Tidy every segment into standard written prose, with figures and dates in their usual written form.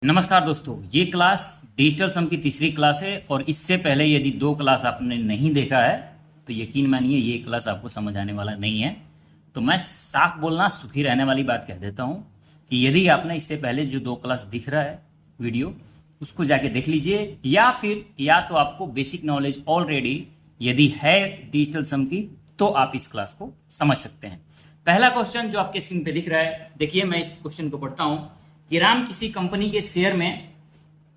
नमस्कार दोस्तों, ये क्लास डिजिटल सम की तीसरी क्लास है और इससे पहले यदि दो क्लास आपने नहीं देखा है तो यकीन मानिए ये क्लास आपको समझ आने वाला नहीं है। तो मैं साफ बोलना सुखी रहने वाली बात कह देता हूँ कि यदि आपने इससे पहले जो दो क्लास दिख रहा है वीडियो उसको जाके देख लीजिए, या तो आपको बेसिक नॉलेज ऑलरेडी यदि है डिजिटल सम की तो आप इस क्लास को समझ सकते हैं। पहला क्वेश्चन जो आपके स्क्रीन पे दिख रहा है, देखिए मैं इस क्वेश्चन को पढ़ता हूँ कि राम किसी कंपनी के शेयर में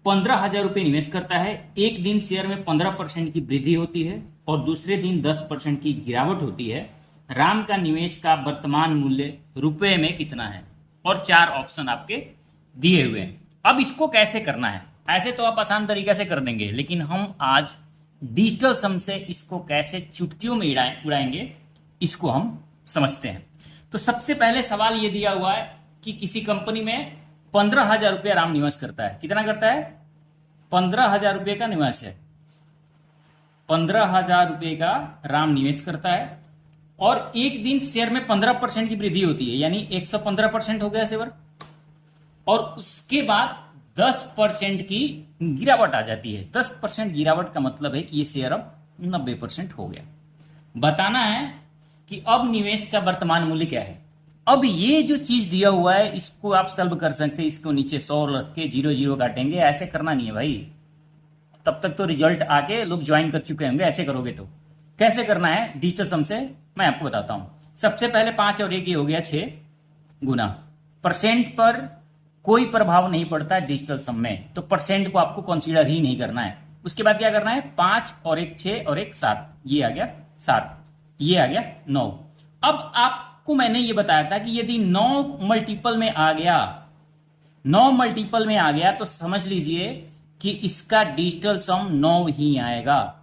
15,000 रुपये निवेश करता है। एक दिन शेयर में 15% की वृद्धि होती है और दूसरे दिन 10% की गिरावट होती है। राम का निवेश का वर्तमान मूल्य रुपए में कितना है? और चार ऑप्शन आपके दिए हुए हैं। अब इसको कैसे करना है? ऐसे तो आप आसान तरीके से कर देंगे, लेकिन हम आज डिजिटल सम से इसको कैसे चुटकियों में उड़ाएंगे इसको हम समझते हैं। तो सबसे पहले सवाल ये दिया हुआ है कि किसी कंपनी में 15,000 रुपया राम निवेश करता है। कितना करता है? 15,000 रुपये का निवेश है। 15,000 रुपये का राम निवेश करता है और एक दिन शेयर में 15% की वृद्धि होती है, यानी 115% हो गया शेयर, और उसके बाद 10% की गिरावट आ जाती है। 10% गिरावट का मतलब है कि ये शेयर अब 90% हो गया। बताना है कि अब निवेश का वर्तमान मूल्य क्या है। अब ये जो चीज दिया हुआ है इसको आप सॉल्व कर सकते हैं। इसको नीचे 100 रख के 0 काटेंगे, ऐसे करना नहीं है भाई। तब तक तो रिजल्ट आके लोग ज्वाइन कर चुके होंगे। ऐसे करोगे तो कैसे करना है डिजिटल सम से मैं आपको बताता हूं। सबसे पहले 5 और 1 ये हो गया 6 गुना। परसेंट पर कोई प्रभाव नहीं पड़ता है डिजिटल सम में, तो परसेंट को आपको कंसीडर ही नहीं करना है। उसके बाद क्या करना है? 5 और 1 6 और 1 7, ये आ गया 7, ये आ गया 9। अब आपको मैंने ये बताया था कि यदि 9 मल्टीपल में आ गया, 9 मल्टीपल में आ गया तो समझ लीजिए कि इसका डिजिटल सम 9 ही आएगा।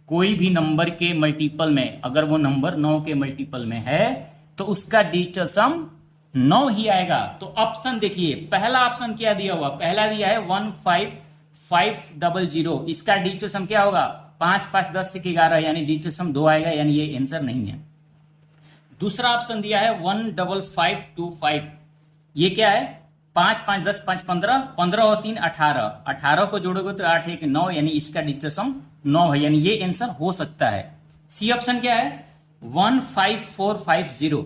कोई भी नंबर के मल्टीपल में अगर वो नंबर 9 के मल्टीपल में है तो उसका डिजिटल सम 9 ही आएगा। तो ऑप्शन देखिए, पहला ऑप्शन क्या दिया हुआ? पहला दिया है 15500। इसका डिजिटल सम क्या होगा? 5 5 10 से 11, यानी डिजिटल सम 2 आएगा, यानी ये आंसर नहीं है। दूसरा ऑप्शन दिया है 15525। ये क्या है? 5 5 10 5 15, 15 और 3 18, 18 को जोड़ोगे तो 8 1 9, यानी इसका डिजिटल सम 9 है, यानी ये आंसर हो सकता है। सी ऑप्शन क्या है? 15450।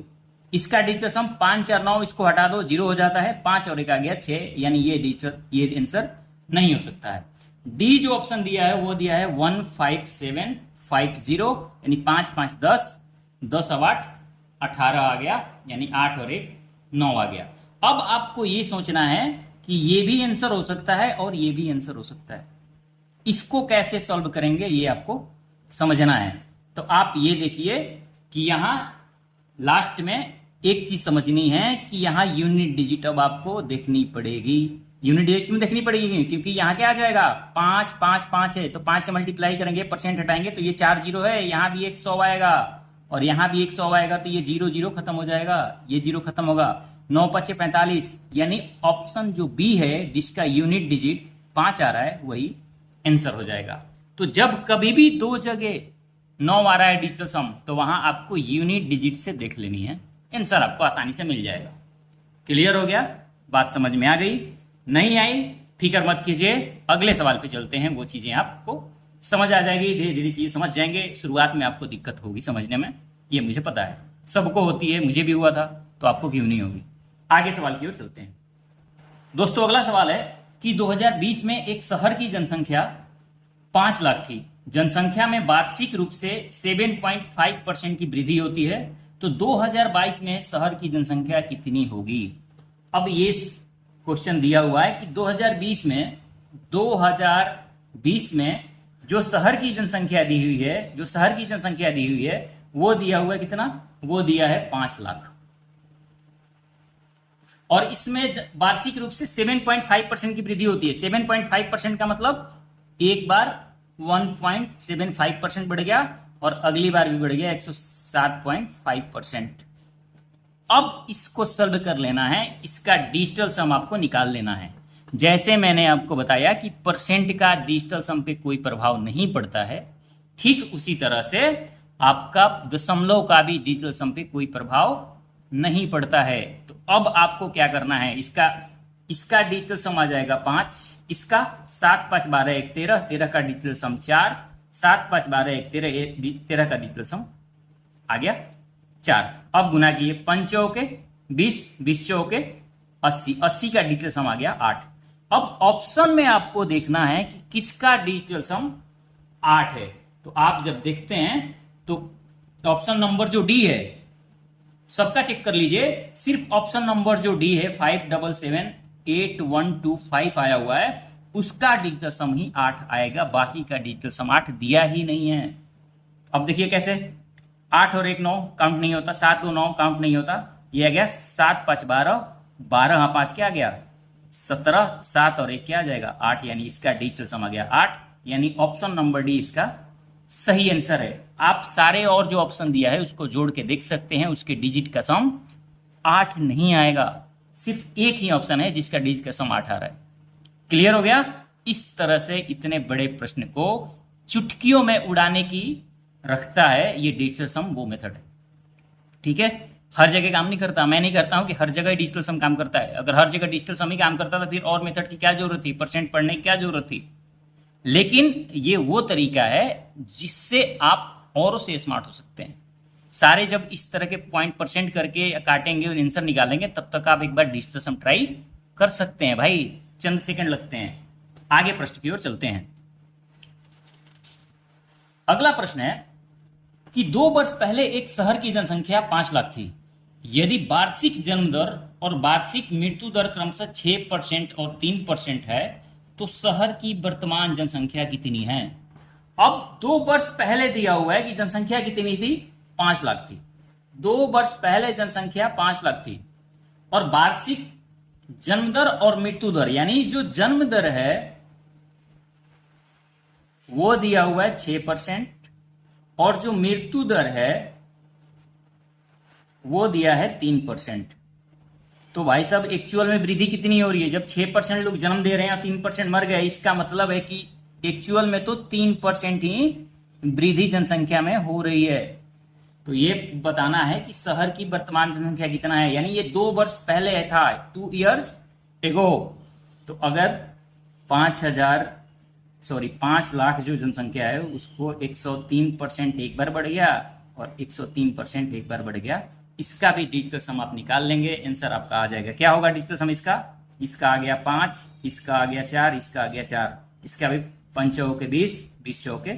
इसका डिजिटल सम 5 4 9, इसको हटा दो 0 हो जाता है, 5 और 1 आ गया 6, यानी ये आंसर नहीं हो सकता है। डी जो ऑप्शन दिया है वो दिया है 15750, यानी 5 5 10, 10 और 8 18 आ गया, यानी 8 और 1 9 आ गया। अब आपको ये सोचना है कि ये भी आंसर हो सकता है और ये भी आंसर हो सकता है। इसको कैसे सॉल्व करेंगे ये आपको समझना है। तो आप ये देखिए कि यहां लास्ट में एक चीज समझनी है कि यहां यूनिट डिजिट अब आपको देखनी पड़ेगी। यूनिट डिजिट क्यों देखनी पड़ेगी? क्योंकि यहां क्या आ जाएगा? 5 5 5 है, तो 5 से मल्टीप्लाई करेंगे, परसेंट हटाएंगे तो ये 4 0 है, यहां भी एक 100 आएगा और यहां भी 100 आएगा, तो ये 0 0 खत्म हो जाएगा, ये 0 खत्म होगा। 9 5 45, यानी ऑप्शन जो बी है जिसका यूनिट डिजिट 5 आ रहा है वही आंसर हो जाएगा। तो जब कभी भी दो जगह 9 आ रहा है डिजिटल सम, तो वहां आपको यूनिट डिजिट से देख लेनी है, आंसर आपको आसानी से मिल जाएगा। क्लियर हो गया? बात समझ में आ गई? नहीं आई फिक्र मत कीजिए, अगले सवाल पे चलते हैं। वो चीजें आपको समझ आ जाएगी, धीरे धीरे चीज समझ जाएंगे। शुरुआत में आपको दिक्कत होगी समझने में, ये मुझे पता है, सबको होती है, मुझे भी हुआ था, तो आपको क्यों नहीं होगी। आगे सवाल की ओर चलते हैं दोस्तों। अगला सवाल है कि 2020 में एक शहर की जनसंख्या 5 लाख थी। जनसंख्या में वार्षिक रूप से 7.5% की वृद्धि होती है, तो 2022 में शहर की जनसंख्या कितनी होगी? अब ये क्वेश्चन दिया हुआ है कि 2020 में जो शहर की जनसंख्या दी हुई है, वो दिया हुआ है कितना? वो दिया है 5 लाख, और इसमें वार्षिक रूप से 7.5% की वृद्धि होती है। 7.5% का मतलब एक बार 1.75% बढ़ गया और अगली बार भी बढ़ गया 107.5%। अब इसको सॉल्व कर लेना है, इसका डिजिटल सम आपको निकाल लेना है। जैसे मैंने आपको बताया कि परसेंट का डिजिटल सम पे कोई प्रभाव नहीं पड़ता है, ठीक उसी तरह से आपका दशमलव का भी डिजिटल सम पे कोई प्रभाव नहीं पड़ता है। तो अब आपको क्या करना है? इसका डिजिटल सम आ जाएगा 5, इसका 7 5 12 1 13, 13 का डिजिटल सम 4, 7 5 12 1 13, 13 का डिजिटल सम आ गया 4। अब गुना किए 5 चौके 20, 20 चौके 80, 80 का डिजिटल सम आ गया 8। अब ऑप्शन में आपको देखना है कि किसका डिजिटल सम 8 है। तो आप जब देखते हैं तो ऑप्शन नंबर जो डी है, सबका चेक कर लीजिए, सिर्फ ऑप्शन नंबर जो डी है 577812 आया हुआ है, उसका डिजिटल सम ही 8 आएगा, बाकी का डिजिटल सम 8 दिया ही नहीं है। अब देखिए कैसे, 8 और 1 9 काउंट नहीं होता, 7 2 9 काउंट नहीं होता, ये आ गया 7 5 12, 12 हाँ 5 क्या आ गया 17, 7 और 1 क्या आ जाएगा 8, यानी इसका डिजिटल सम आ गया 8, यानी ऑप्शन नंबर डी इसका सही आंसर है। आप सारे और जो ऑप्शन दिया है उसको जोड़ के देख सकते हैं, उसके डिजिट का सम 8 नहीं आएगा, सिर्फ एक ही ऑप्शन है जिसका डिजिट का सम 8 आ रहा है। क्लियर हो गया? इस तरह से इतने बड़े प्रश्न को चुटकियों में उड़ाने की रखता है ये डिजिटल सम, वो मेथड है। ठीक है, हर जगह काम नहीं करता, मैं नहीं करता हूं कि हर जगह डिजिटल सम काम करता है। अगर हर जगह डिजिटल सम ही काम करता तो फिर और मेथड की क्या जरूरत थी, परसेंट पढ़ने की क्या जरूरत थी। लेकिन ये वो तरीका है जिससे आप औरों से स्मार्ट हो सकते हैं। सारे जब इस तरह के पॉइंट परसेंट करके काटेंगे और आंसर निकालेंगे, तब तक आप एक बार डिजिटल सम ट्राई कर सकते हैं भाई, चंद सेकंड लगते हैं। आगे प्रश्न की ओर चलते हैं। अगला प्रश्न है कि 2 वर्ष पहले एक शहर की जनसंख्या 5 लाख थी। यदि वार्षिक जन्म दर और वार्षिक मृत्यु दर क्रमशः 6% और 3% है, तो शहर की वर्तमान जनसंख्या कितनी है। अब 2 वर्ष पहले दिया हुआ है कि जनसंख्या कितनी थी, 5 लाख थी। 2 वर्ष पहले जनसंख्या 5 लाख थी और वार्षिक जन्म दर और मृत्यु दर, यानी जो जन्म दर है वो दिया हुआ है 6% और जो मृत्यु दर है वो दिया है 3%। तो भाई साहब एक्चुअल में वृद्धि कितनी हो रही है, जब 6% लोग जन्म दे रहे हैं और 3% मर गए, इसका मतलब है कि एक्चुअल में तो 3% ही वृद्धि जनसंख्या में हो रही है। तो ये बताना है कि शहर की वर्तमान जनसंख्या कितना है, यानी ये 2 वर्ष पहले था, 2 years ago। तो अगर 5 लाख जो जनसंख्या है उसको 103% एक बार बढ़ गया और 103% एक बार बढ़ गया, इसका भी डिजिटल सम आप निकाल लेंगे, आंसर आपका आ जाएगा। क्या होगा डिजिटल सम इसका आ गया 5, इसका आ गया 4, इसका आ गया 4, इसका भी 5 चौके 20, 20 चौके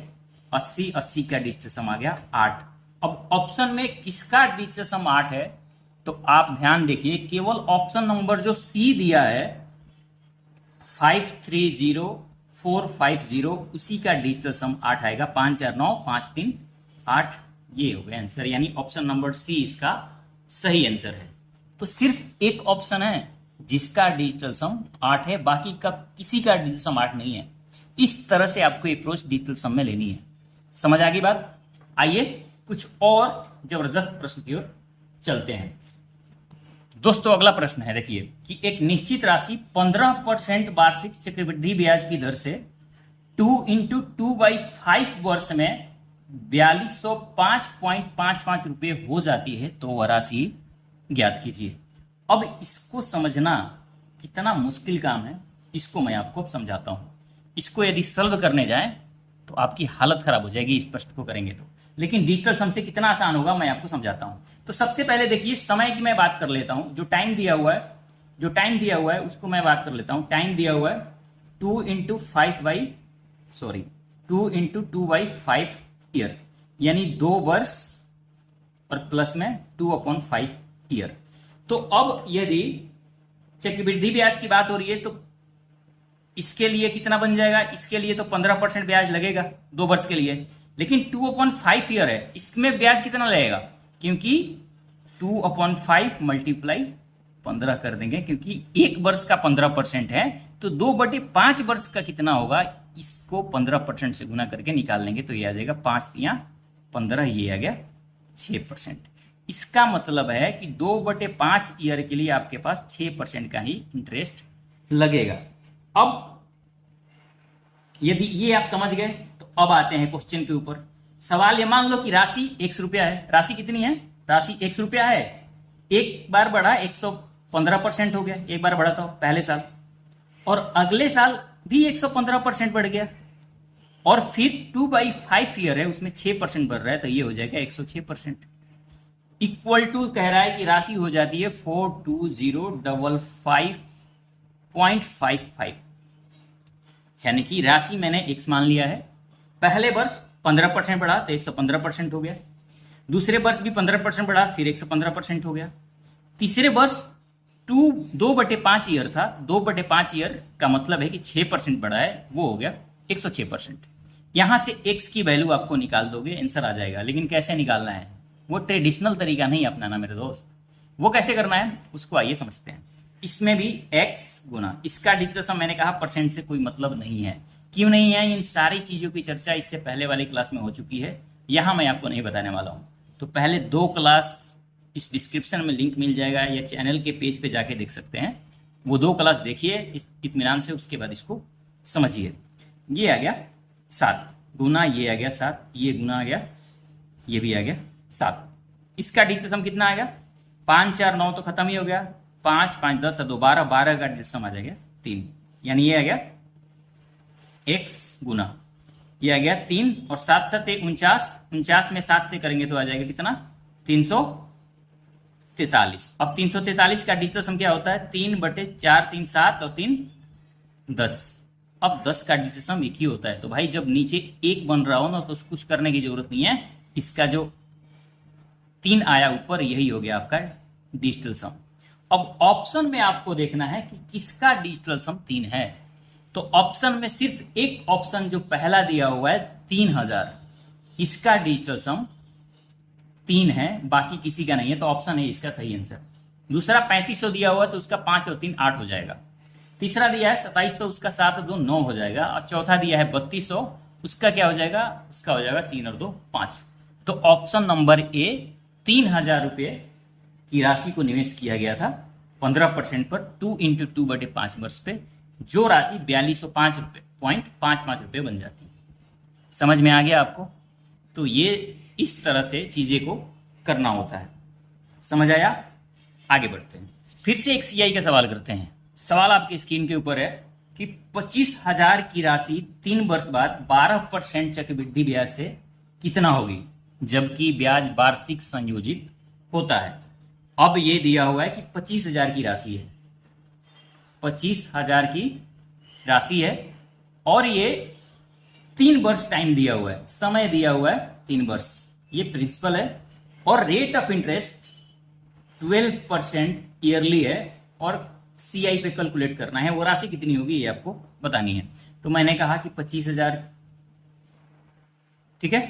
80, 80 का डिजिटल सम आ गया 8। अब ऑप्शन में किसका डिजिटल सम 8 है, तो आप ध्यान देखिए, केवल ऑप्शन नंबर जो सी दिया है 530450, उसी का डिजिटल सम 8 आएगा। 5 4 9 5 3 8, ये हो गया आंसर, यानी ऑप्शन नंबर सी इसका सही आंसर है। तो सिर्फ एक ऑप्शन है जिसका डिजिटल सम 8 है, बाकी का किसी का डिजिटल सम 8 नहीं है। इस तरह से आपको अप्रोच डिजिटल सम में लेनी है। समझ आ गई बात? आइए कुछ और जबरदस्त प्रश्न की ओर चलते हैं। दोस्तों अगला प्रश्न है, देखिए कि एक निश्चित राशि 15% वार्षिक चक्रवृद्धि ब्याज की दर से 2 × 2/5 वर्ष में 4205.55 रुपये हो जाती है, तो वह राशि ज्ञात कीजिए। अब इसको समझना कितना मुश्किल काम है, इसको मैं आपको समझाता हूं। इसको यदि सॉल्व करने जाएं तो आपकी हालत खराब हो जाएगी इस प्रश्न को करेंगे तो, लेकिन डिजिटल सम से कितना आसान होगा मैं आपको समझाता हूं। तो सबसे पहले देखिए समय की मैं बात कर लेता हूं, जो टाइम दिया हुआ है उसको मैं बात कर लेता हूं। टाइम दिया हुआ है 2 × 2/5 ईयर, यानी 2 वर्ष और प्लस में 2/5 ईयर। तो अब यदि चक्रवृद्धि ब्याज की बात हो रही है तो इसके लिए कितना बन जाएगा, इसके लिए तो 15% ब्याज लगेगा 2 वर्ष के लिए, लेकिन 2/5 ईयर है, इसमें ब्याज कितना लगेगा, क्योंकि 2/5 मल्टीप्लाई 15 कर देंगे, क्योंकि 1 वर्ष का 15% है, तो 2/5 वर्ष का कितना होगा, इसको 15% से गुना करके निकाल लेंगे, तो ये आ जाएगा 5 × 15, ये आ गया 6%। इसका मतलब है कि 2/5 ईयर के लिए आपके पास 6% का ही इंटरेस्ट लगेगा। अब यदि ये आप समझ गए तो अब आते हैं क्वेश्चन के ऊपर। सवाल ये मान लो कि राशि 100 रुपया है। राशि कितनी है, राशि 100 रुपया है, एक बार बढ़ा 15% हो गया, एक बार बढ़ा था पहले साल, और अगले साल भी 115% बढ़ गया, और फिर 2/5 ईयर है, उसमें 6% बढ़ रहा है, तो ये हो जाएगा 106%। इक्वल टू कह रहा है कि राशि हो जाती है 42055.55, यानी कि राशि मैंने x मान लिया है। पहले वर्ष 15% बढ़ा तो 115% हो गया, दूसरे वर्ष भी 15% बढ़ा फिर 115% हो गया, तीसरे वर्ष 2/5 ईयर था, 2/5 ईयर का मतलब है कि 6% बढ़ा है, वो हो गया 106%। यहां से x की वैल्यू आपको निकाल दोगे, आंसर आ जाएगा। लेकिन कैसे निकालना है, वो ट्रेडिशनल तरीका नहीं अपनाना मेरे दोस्त। वो कैसे करना है उसको आइए समझते हैं। इसमें भी x गुना इसका डिजिटल सम, मैंने कहा परसेंट से कोई मतलब नहीं है। क्यों नहीं है, इन सारी चीजों की चर्चा इससे पहले वाली क्लास में हो चुकी है, यहां मैं आपको नहीं बताने वाला हूं। तो पहले 2 क्लास इस डिस्क्रिप्शन में लिंक मिल जाएगा, या चैनल के पेज पे जाके देख सकते हैं। वो 2 क्लास देखिए इस इत्मीनान से, उसके बाद इसको समझिए। ये आ गया 7 गुना, ये आ गया 7, ये गुना आ गया, ये भी आ गया 7। इसका डिजिटल सम कितना आएगा, 5 4 9 तो खत्म ही हो गया, 5 5 10 2 12, 12 का डिजिटल सम आ जाएगा 3, यानी ये आ गया x गुना, ये आ गया 3, और 7 7 49, 49 में 7 से करेंगे तो आ जाएगा कितना, 343। अब 343 का डिजिटल सम क्या होता है, 3/4 3 7 और 3 10। अब 10 का डिजिटल सम एक ही होता है, तो भाई जब नीचे 1 बन रहा हो ना तो कुछ करने की जरूरत नहीं है, इसका जो 3 आया ऊपर यही हो गया आपका डिजिटल सम। अब ऑप्शन में आपको देखना है कि किसका डिजिटल सम 3 है। तो ऑप्शन में सिर्फ एक ऑप्शन जो पहला दिया हुआ है 3000, इसका डिजिटल सम 3 है, बाकी किसी का नहीं है, तो ऑप्शन है इसका सही आंसर। दूसरा 3500 दिया हुआ तो उसका 5 और 3 8 हो जाएगा। तीसरा दिया है 2700, उसका 7 और 2 9 हो जाएगा। और चौथा दिया है 3200, उसका क्या हो जाएगा, उसका हो जाएगा 3 और 2 5। तो ऑप्शन नंबर ए 3000 रुपये की राशि को निवेश किया गया था 15% पर 2 × 2/5 वर्ष पे, जो राशि 4205.55 रुपये बन जाती है। समझ में आ गया आपको। तो ये इस तरह से चीजें को करना होता है, समझ आया। आगे बढ़ते हैं, फिर से एक सीआई का सवाल करते हैं। सवाल आपकी स्क्रीन के ऊपर है कि 25,000 की राशि 3 वर्ष बाद 12% चक्रवृद्धि ब्याज से कितना होगी, जबकि ब्याज वार्षिक संयोजित होता है। अब ये दिया हुआ है कि 25,000 की राशि है, 25,000 की राशि है, और ये 3 वर्ष टाइम दिया हुआ है, समय दिया हुआ है 3 वर्ष। ये प्रिंसिपल है, और रेट ऑफ इंटरेस्ट 12% ईयरली है, और सीआई पे कैलकुलेट करना है, वो राशि कितनी होगी ये आपको बतानी है। तो मैंने कहा कि 25,000, ठीक है,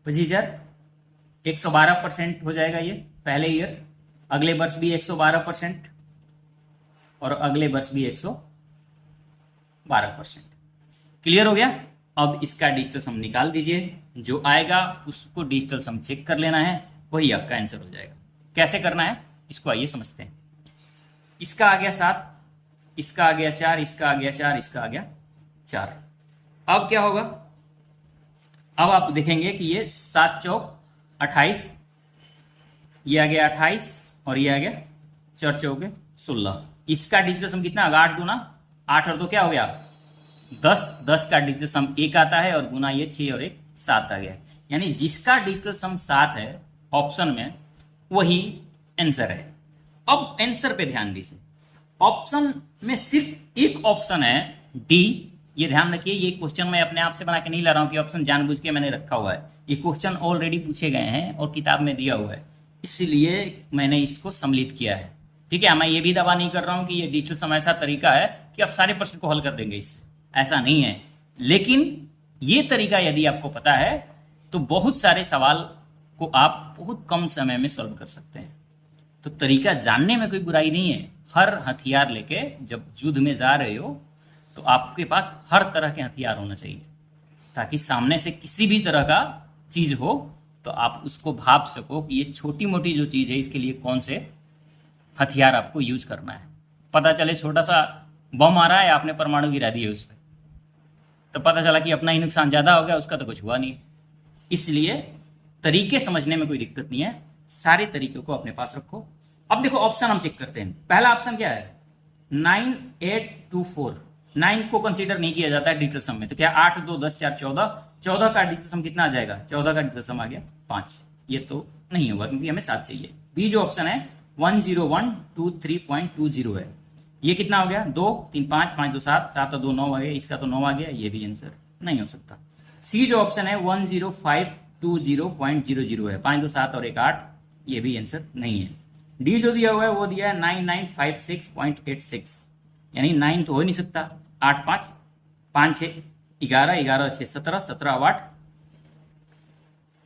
25,000 112% हो जाएगा ये पहले ईयर, अगले वर्ष भी 112%, और अगले वर्ष भी 112%। क्लियर हो गया। अब इसका डिजिटल सम निकाल दीजिए, जो आएगा उसको डिजिटल सम चेक कर लेना है, वही आपका आंसर हो जाएगा। कैसे करना है इसको आइए समझते हैं। इसका आ गया 7, इसका आ गया 4, इसका आ गया 4, इसका आ गया 4। अब क्या होगा, अब आप देखेंगे कि ये 7 चौक 28, ये आ गया 28, और ये आ गया 4 चौके 16। इसका डिजिटल सम कितना, 8 गुना 8 और 2 क्या हो गया 10, 10 का डिजिटल सम 1 आता है, और गुना ये 6 और 1 7 आ गया। यानी जिसका डिजिटल सम 7 है ऑप्शन में, वही आंसर है। अब आंसर पे ध्यान दीजिए, ऑप्शन में सिर्फ एक ऑप्शन है डी। ये ध्यान रखिए, ये क्वेश्चन मैं अपने आप से बना के नहीं ला रहा हूं कि ऑप्शन जानबूझ के मैंने रखा हुआ है, ये क्वेश्चन ऑलरेडी पूछे गए हैं और किताब में दिया हुआ है, इसलिए मैंने इसको सम्मिलित किया है। ठीक है, मैं ये भी दावा नहीं कर रहा हूं कि ये डिजिटल सम ऐसा तरीका है कि आप सारे प्रश्न को हल कर देंगे इससे, ऐसा नहीं है। लेकिन ये तरीका यदि आपको पता है तो बहुत सारे सवाल को आप बहुत कम समय में सॉल्व कर सकते हैं। तो तरीका जानने में कोई बुराई नहीं है। हर हथियार लेके जब युद्ध में जा रहे हो तो आपके पास हर तरह के हथियार होना चाहिए, ताकि सामने से किसी भी तरह का चीज हो तो आप उसको भाप सको कि ये छोटी मोटी जो चीज है इसके लिए कौन से हथियार आपको यूज करना है। पता चले छोटा सा बम आ रहा है, आपने परमाणु गिरा दिए उस पर, तो पता चला कि अपना ही नुकसान ज्यादा हो गया, उसका तो कुछ हुआ नहीं। इसलिए तरीके समझने में कोई दिक्कत नहीं है, सारे तरीकों को अपने पास रखो, अब देखो ऑप्शन हम चेक करते हैं। पहला ऑप्शन क्या है, 9824। 9 को कंसीडर नहीं किया जाता है डिजिटल सम में, तो क्या 8 2 10 4 14, 14 का डिजिटल सम कितना आ जाएगा, 14 का डिजिटल सम आ गया 5। ये तो नहीं होगा क्योंकि हमें 7 चाहिए। बी जो ऑप्शन है 10123.20 है, ये कितना हो गया 2 3 5 5 2 7 7 और 2 9 आ गया, इसका तो 9 आ गया, ये भी आंसर नहीं हो सकता। सी जो ऑप्शन है 10520.00 है, 5 2 7 और 1 8, ये भी आंसर नहीं है। डी जो दिया हुआ है वो दिया है 9956.86, यानी 9 तो हो ही नहीं सकता। 8 5 5 6 11 11 6 17 17 8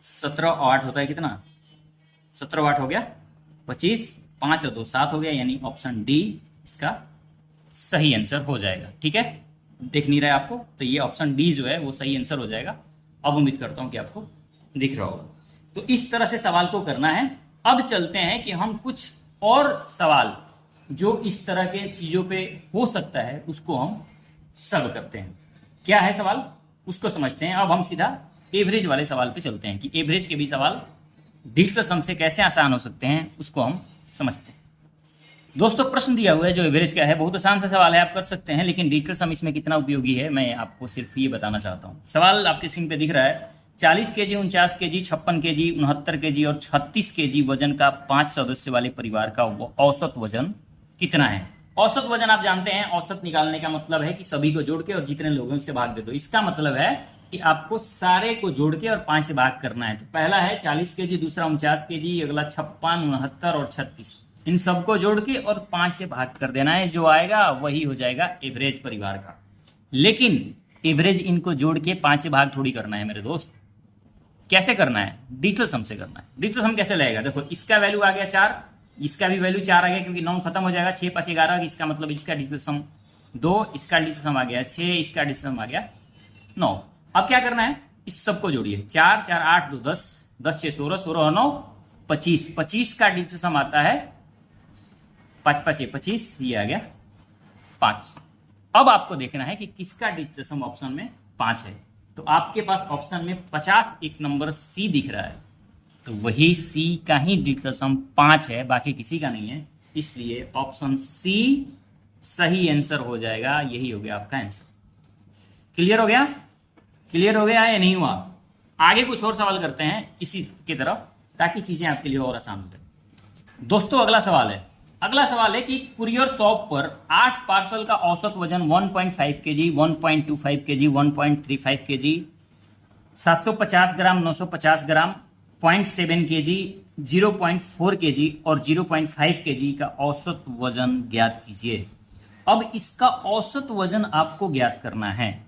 17 और 8 होता है कितना, 17 8 हो गया 25, 5 और 2 7 हो गया, यानी ऑप्शन डी इसका सही आंसर हो जाएगा। ठीक है, दिख नहीं रहा है आपको, तो ये ऑप्शन डी जो है वो सही आंसर हो जाएगा। अब उम्मीद करता हूं कि आपको दिख रहा होगा। तो इस तरह से सवाल को करना है। अब चलते हैं कि हम कुछ और सवाल जो इस तरह के चीजों पे हो सकता है उसको हम सॉल्व करते हैं। क्या है सवाल उसको समझते हैं। अब हम सीधा एवरेज वाले सवाल पे चलते हैं कि एवरेज के भी सवाल डिजिटल सम से कैसे आसान हो सकते हैं, उसको हम समझते हैं। दोस्तों प्रश्न दिया हुआ है जो एवरेज का है, बहुत आसान सा सवाल है, आप कर सकते हैं, लेकिन डिजिटल सम इसमें कितना उपयोगी है मैं आपको सिर्फ ये बताना चाहता हूँ। सवाल आपके स्क्रीन पे दिख रहा है, 40 केजी 49 केजी 56 केजी 69 केजी और 36 केजी वजन का 5 सदस्य वाले परिवार का औसत वजन कितना है। औसत वजन आप जानते हैं, औसत निकालने का मतलब है कि सभी को जोड़ के और जितने लोगों से भाग दे दो। इसका मतलब है कि आपको सारे को जोड़ के और 5 से भाग करना है। तो पहला है 40 केजी, दूसरा 49 केजी, अगला 56 69 और 36, इन सबको जोड़ के और 5 से भाग कर देना है, जो आएगा वही हो जाएगा एवरेज परिवार का। लेकिन एवरेज इनको जोड़ के 5 से भाग थोड़ी करना है मेरे दोस्त। कैसे करना है, डिजिटल सम से करना है। डिजिटल सम कैसे लगेगा, देखो इसका वैल्यू आ गया 4, इसका भी वैल्यू 4 आ गया क्योंकि 9 खत्म हो जाएगा, 6 5 11, इसका मतलब इसका डिजिटल सम 2, इसका डिजिटल सम आ गया 6, इसका डिजिटल सम आ गया 9। अब क्या करना है, इस सबको जोड़िए, 4 4 8 2 10 10 6 16 16 और 9 25, 25 का डिजिटल सम आता है 5 5 25, ये आ गया 5। अब आपको देखना है कि किसका डिजिटल सम ऑप्शन में 5 है। तो आपके पास ऑप्शन में 50 एक नंबर सी दिख रहा है, तो वही सी का ही डिजिटल सम 5 है, बाकी किसी का नहीं है, इसलिए ऑप्शन सी सही आंसर हो जाएगा। यही हो गया आपका आंसर। क्लियर हो गया, क्लियर हो गया या नहीं हुआ। आगे कुछ और सवाल करते हैं इसी की तरफ, ताकि चीजें आपके लिए और आसान हो जाए। दोस्तों अगला सवाल है कि कुरियर शॉप पर 8 पार्सल का औसत वजन 1.5 केजी 1.25 केजी 1.35 केजी 750 ग्राम 950 ग्राम 0.7 केजी 0.4 केजी और 0.5 केजी का औसत वजन ज्ञात कीजिए। अब इसका औसत वजन आपको ज्ञात करना है।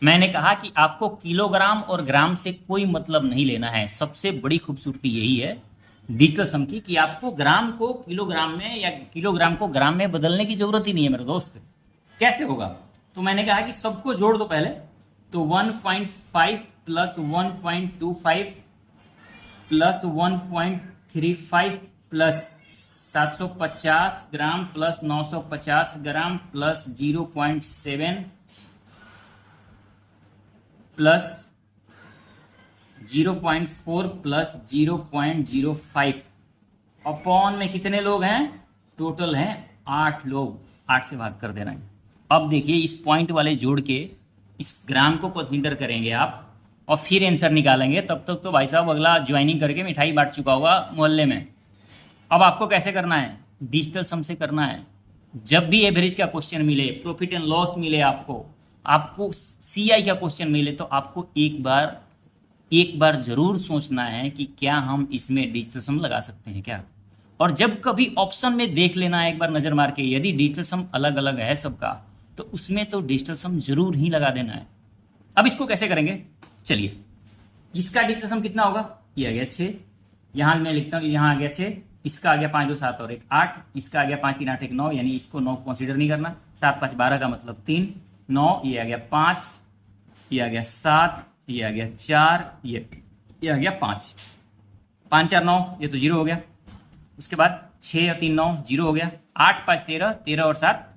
मैंने कहा कि आपको किलोग्राम और ग्राम से कोई मतलब नहीं लेना है। सबसे बड़ी खूबसूरती यही है डिजिटल सम की कि आपको ग्राम को किलोग्राम में या किलोग्राम को ग्राम में बदलने की जरूरत ही नहीं है मेरे दोस्त। कैसे होगा, तो मैंने कहा कि सबको जोड़ दो पहले, तो 1.5 plus 1.25 plus 1.35 plus 750 gram plus 950 gram plus 0.7 plus 0.4 plus 0.05 upon में कितने लोग हैं, टोटल हैं 8 लोग, 8 से भाग कर देना है। अब देखिए इस पॉइंट वाले जोड़ के इस ग्राम को कंसीडर करेंगे आप और फिर आंसर निकालेंगे, तब तक तो भाई साहब अगला ज्वाइनिंग करके मिठाई बांट चुका होगा मोहल्ले में। अब आपको कैसे करना है, डिजिटल सम से करना है। जब भी एवरेज का क्वेश्चन मिले, प्रॉफिट एंड लॉस मिले, आपको सीआई का क्वेश्चन मिले, तो आपको एक बार जरूर सोचना है कि क्या हम इसमें डिजिटल सम लगा सकते हैं क्या। और जब कभी ऑप्शन में देख लेना है एक बार नजर मार के, यदि डिजिटल सम अलग अलग है सबका, तो उसमें तो डिजिटल सम जरूर ही लगा देना है। अब इसको कैसे करेंगे, चलिए इसका डिजिटल सम कितना होगा, ये आ गया 6, यहाँ मैं लिखता हूँ, यहाँ आ गया 6, इसका आ गया 5 2 7 और 1 8, इसका आ गया 5 3 8 1 9, यानी इसको 9 कंसीडर नहीं करना। 7 5 12 का मतलब 3, 9 ये आ गया 5, ये आ गया 7, ये आ गया 4, ये आ गया 5, 5 4 9, ये तो 0 हो गया। उसके बाद 6 और 3 9 0 हो गया। 8 5 13, 13 और 7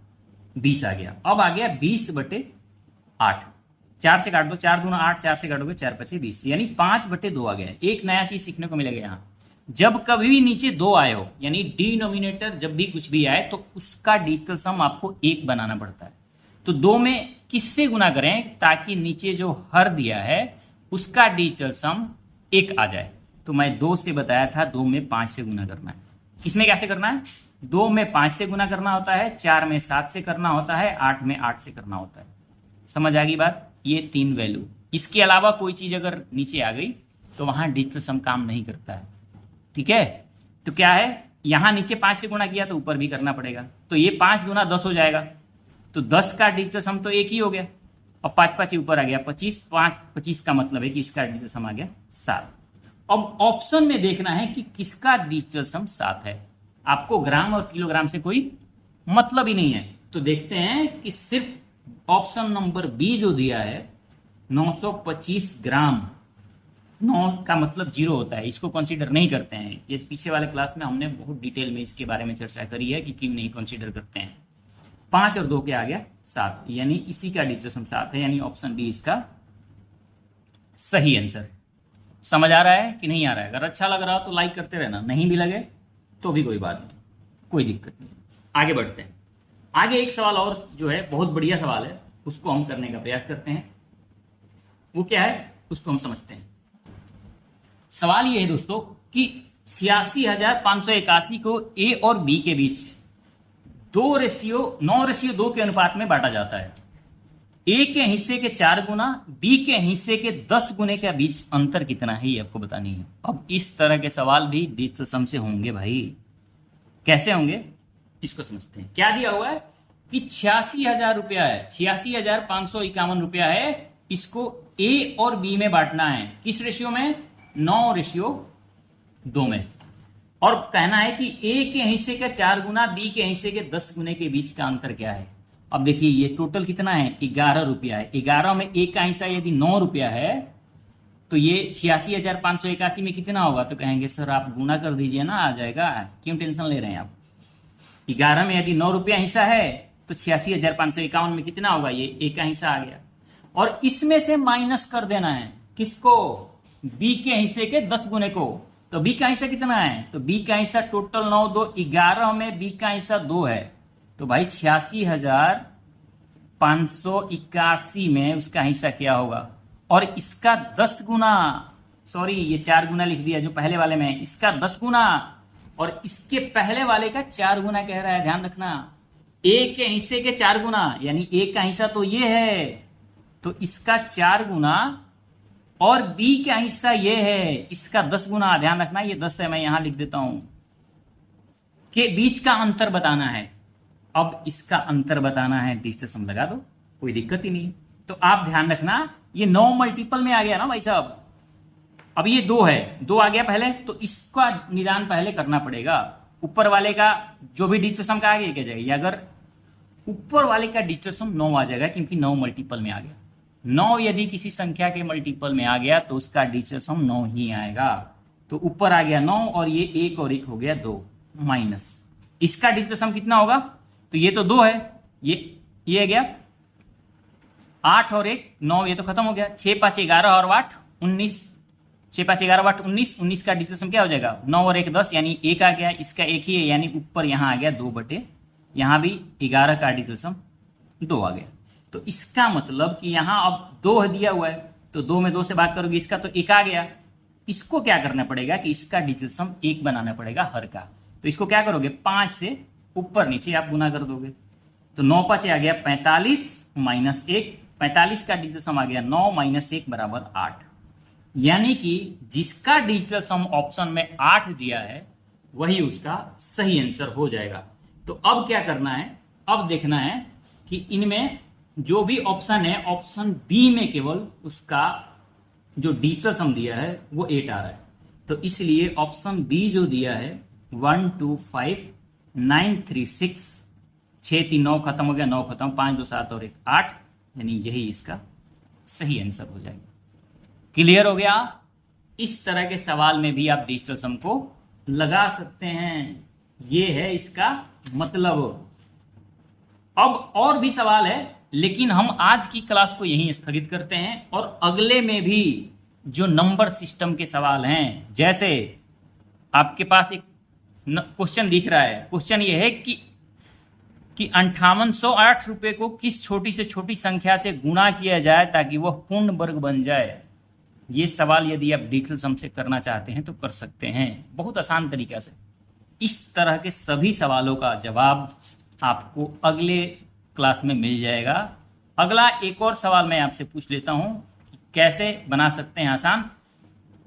20 आ गया। अब आ गया 20/8, 4 से काट दो, 4 दूना 8, 4 से काटोगे 4 5 20, यानी 5/2 आ गया। एक नया चीज सीखने को मिलेगा यहाँ, जब कभी भी नीचे 2 आए हो, यानी डिनोमिनेटर जब भी कुछ भी आए तो उसका डिजिटल सम आपको 1 बनाना पड़ता है। तो 2 में किससे गुना करें ताकि नीचे जो हर दिया है उसका डिजिटल सम 1 आ जाए। तो मैं 2 से बताया था 2 में 5 से गुना करना है। इसमें कैसे करना है? 2 में 5 से गुना करना होता है, 4 में 7 से करना होता है, 8 में 8 से करना होता है। समझ आ गई बात? ये 3 वैल्यू, इसके अलावा कोई चीज अगर नीचे आ गई तो वहां डिजिटल सम काम नहीं करता है। ठीक है, तो क्या है, यहां नीचे 5 से गुणा किया तो ऊपर भी करना पड़ेगा। तो ये 5 दूना 10 हो जाएगा, तो 10 का डिजिटल सम तो 1 ही हो गया, और 5 5 ऊपर आ गया 25, 5 25 का मतलब है कि इसका डिजिटल सम आ गया 7। अब ऑप्शन में देखना है कि किसका डिजिटल सम 7 है। आपको ग्राम और किलोग्राम से कोई मतलब ही नहीं है। तो देखते हैं कि सिर्फ ऑप्शन नंबर बी जो दिया है 925 ग्राम, 9 का मतलब 0 होता है, इसको कंसीडर नहीं करते हैं। ये पीछे वाले क्लास में हमने बहुत डिटेल में इसके बारे में चर्चा करी है कि क्यों नहीं कंसीडर करते हैं। 5 और 2 क्या आ गया 7, यानी इसी का डिजिटल सम 7 है, यानी ऑप्शन बी इसका सही आंसर। समझ आ रहा है कि नहीं आ रहा है? अगर अच्छा लग रहा हो तो लाइक करते रहना, नहीं भी लगे तो भी कोई बात नहीं, कोई दिक्कत नहीं। आगे बढ़ते हैं। आगे एक सवाल और जो है बहुत बढ़िया सवाल है, उसको हम करने का प्रयास करते हैं। वो क्या है उसको हम समझते हैं। सवाल ये है दोस्तों कि 86,581 को ए और बी के बीच 9:2 के अनुपात में बांटा जाता है। ए के हिस्से के 4 गुना, बी के हिस्से के 10 गुने के बीच अंतर कितना है ये आपको बतानी है। अब इस तरह के सवाल भी डिजिटल सम से होंगे भाई। कैसे होंगे इसको समझते हैं। क्या दिया हुआ है कि 86,000 रुपया है, 86,551 रुपया है, इसको ए और बी में बांटना है। किस रेशियो में? 9:2 में। और कहना है कि ए के हिस्से का 4 गुना, बी के हिस्से के 10 गुने के बीच का अंतर क्या है। अब देखिए ये टोटल कितना है 11 रुपया है। 11 में ए का हिस्सा यदि 9 रुपया है तो ये 86,581 में कितना होगा? तो कहेंगे सर आप गुना कर दीजिए ना, आ जाएगा, क्यों टेंशन ले रहे हैं आप। 11 में यदि 9 रुपया हिस्सा है तो 86,551 में कितना होगा? ये ए का हिस्सा आ गया। और इसमें से माइनस कर देना है किसको? बी के हिस्से के 10 गुने को। तो बी का हिस्सा कितना है? तो बी का हिस्सा टोटल 9 2 11 में बी का हिस्सा 2 है, तो भाई 86,581 में उसका हिस्सा क्या होगा? और इसका 10 गुना, सॉरी ये 4 गुना लिख दिया जो पहले वाले में, इसका 10 गुना और इसके पहले वाले का 4 गुना कह रहा है, ध्यान रखना। ए के हिस्से के 4 गुना, यानी ए का हिस्सा तो ये है, तो इसका 4 गुना, और बी का हिस्सा ये है, इसका 10 गुना। ध्यान रखना ये 10 है, मैं यहां लिख देता हूं, के बीच का अंतर बताना है। अब इसका अंतर बताना है, डिजिटल सम लगा दो, कोई दिक्कत ही नहीं। तो आप ध्यान रखना ये 9 मल्टीपल में आ गया ना भाई साहब। अब ये 2 है, 2 आ गया पहले, तो इसका निदान पहले करना पड़ेगा। ऊपर वाले का जो भी डिजिटल सम का आ गया क्या जाएगा, अगर ऊपर वाले का डिजिटल सम 9 आ जाएगा क्योंकि 9 मल्टीपल में आ गया। 9 यदि किसी संख्या के मल्टीपल में आ गया तो उसका डिजिटल सम 9 ही आएगा। तो ऊपर आ गया 9 और ये 1 और 1 हो गया 2, माइनस इसका डिजिटल सम कितना होगा? तो ये तो 2 है, ये आ गया 8 और 1 9, ये तो खत्म हो गया। 6 5 11 और 8 19, 6 5 11 8 19, 19 का डिजिटल सम क्या हो जाएगा? 9 और 1 10, यानी 1 आ गया, इसका 1 ही है, यानी ऊपर यहां आ गया 2 बटे, यहां भी 11 का डिजिटल सम 2 आ गया। तो इसका मतलब कि यहां अब 2 दिया हुआ है, तो 2 में 2 से भाग करोगे इसका तो 1 आ गया। इसको क्या करना पड़ेगा कि इसका डिजिटल सम 1 बनाना पड़ेगा हर का। तो इसको क्या करोगे? 5 से ऊपर नीचे आप गुना कर दोगे, तो 9 5 आ गया 45 माइनस 1, 45 का डिजिटल सम आ गया 9 माइनस 1 बराबर 8। यानी कि जिसका डिजिटल सम ऑप्शन में 8 दिया है वही उसका सही आंसर हो जाएगा। तो अब क्या करना है? अब देखना है कि इनमें जो भी ऑप्शन है, ऑप्शन बी में केवल उसका जो डिजिटल सम दिया है वो 8 आ रहा है। तो इसलिए ऑप्शन बी जो दिया है 1 2 5 9 3 6, 6 3 9 खत्म हो गया, 9 खत्म, 5 2 7 और 1 8, यानी यही इसका सही आंसर हो जाएगा। क्लियर हो गया? इस तरह के सवाल में भी आप डिजिटल सम को लगा सकते हैं, ये है इसका मतलब। अब और भी सवाल है, लेकिन हम आज की क्लास को यहीं स्थगित करते हैं और अगले में भी जो नंबर सिस्टम के सवाल हैं, जैसे आपके पास एक क्वेश्चन दिख रहा है। क्वेश्चन ये है कि 5808 रुपये को किस छोटी से छोटी संख्या से गुणा किया जाए ताकि वह पूर्ण वर्ग बन जाए। ये सवाल यदि आप डिजिटल सम से करना चाहते हैं तो कर सकते हैं, बहुत आसान तरीका से। इस तरह के सभी सवालों का जवाब आपको अगले क्लास में मिल जाएगा। अगला एक और सवाल मैं आपसे पूछ लेता हूं कि कैसे बना सकते हैं आसान।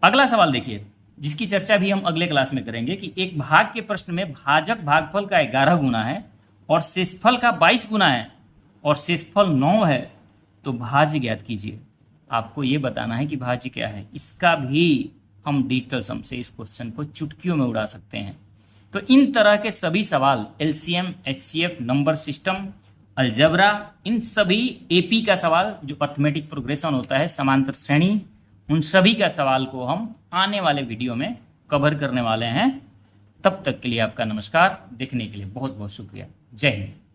अगला सवाल देखिए, जिसकी चर्चा भी हम अगले क्लास में करेंगे कि एक भाग के प्रश्न में भाजक भागफल का 11 गुना है और शेषफल का 22 गुना है और शेषफल 9 है, तो भाज्य ज्ञात कीजिए। आपको ये बताना है कि भाज्य क्या है। इसका भी हम डिजिटल सम से इस क्वेश्चन को चुटकियों में उड़ा सकते हैं। तो इन तरह के सभी सवाल LCM, HCF, number system, algebra, इन सभी एपी का सवाल जो अर्थमेटिक प्रोग्रेशन होता है, समांतर श्रेणी, उन सभी का सवाल को हम आने वाले वीडियो में कवर करने वाले हैं। तब तक के लिए आपका नमस्कार। देखने के लिए बहुत बहुत शुक्रिया। जय हिंद।